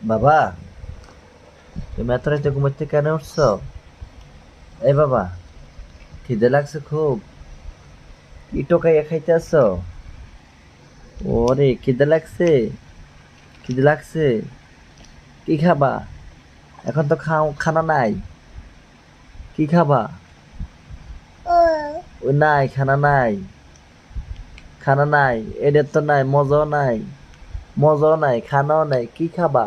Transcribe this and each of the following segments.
বাবা, তুমি এত রাতে ঘুমাইতে কেন উঠছো? এই বাবা, খিদে লাগছে খুব? কি টোকাইয়া খাইতে আসছো? ওরে খিদে লাগছে, খিদে লাগছে। কি খাবা? এখন তো খানা নাই। কি খাবা? ওই নাই, খানা নাই, খানা নাই। এদের তো নাই, মজাও নাই, মজাও নাই, খানাও নাই। কি খাবা?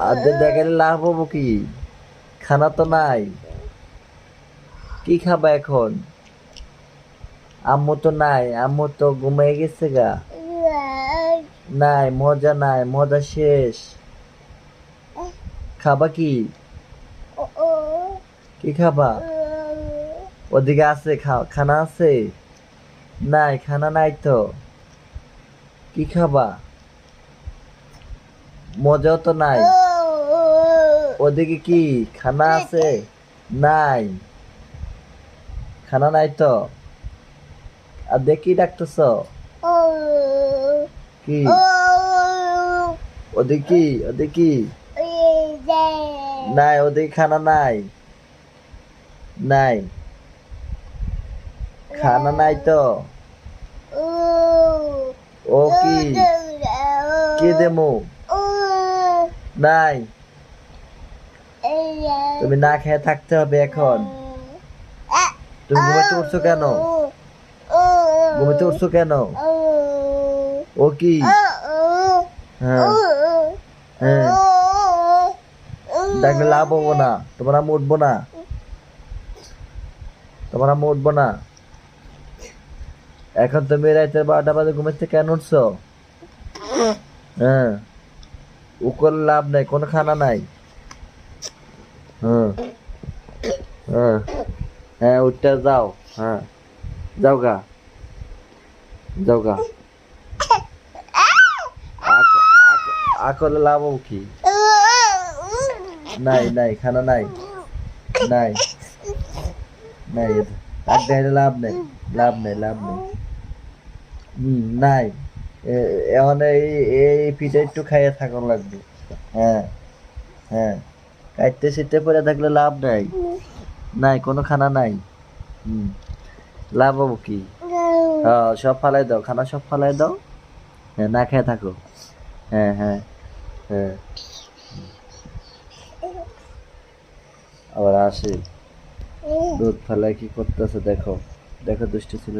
আর দেখালে লাভ হবো কি? খানা তো নাই। কি খাবা এখন? আম্মু তো নাই, আম্মু তো ঘুমিয়ে গেছে গা। নাই মজা, নাই মজা, শেষ। খাবা কি? কি খাবা? ওদিকে আছে, খানা আছে? নাই, খানা নাই তো। কি খাবা? মজাও তো নাই। ওদিকে কি খানা আছে? নাই, খানা নাই তো। আর দেখি ডাকতেছ কি? ওদিকে কি, ওদিকে কি? নাই, ওদিকে খানা নাই, নাই, খানা নাই তো। ও কি? কি দেমু? নাই, তুমি না খেয়ে থাকতে হবে এখন। তুমি ঘুমাইতে উঠছো কেন? ঘুমাইতে উঠছো কেন? ও কি? হ্যাঁ, হ্যাঁ, ডাকলে লাভ হবো না। তোমার আম্মু উঠবো না, তোমার আম্মু উঠবো না। এখন তুমি রাইতের 12টা বাজে ঘুমাইতে কেন উঠছো? হ্যাঁ, ও করলে লাভ নাই, কোনো খানা নাই। হ্যাঁ, হ্যাঁ, হ্যাঁ, উঠতে যাও। হ্যাঁ, যাও গা, যাও গা। করলে লাভ হবো কি? নাই, নাই, খানা নাই, নাই, নাই। আর দেখাইলে লাভ নেই, লাভ নেই, লাভ নেই। নাই। এখন এই পিঠা একটু খাইয়ে থাকুন লাগবে। হ্যাঁ, হ্যাঁ, কাইতে শীতে পরে থাকলে লাভ নাই। নাই, কোনো খানা নাই। হুম, লাভ হবো কি? হ্যাঁ, সব ফালাই দাও, খানা সব ফালাই দাও। হ্যাঁ, না খেয়ে থাকো। হ্যাঁ, হ্যাঁ, হ্যাঁ। আবার আসে দুধ ফেলায় কি করতেছে দেখো, দেখো দুষ্ট ছিল।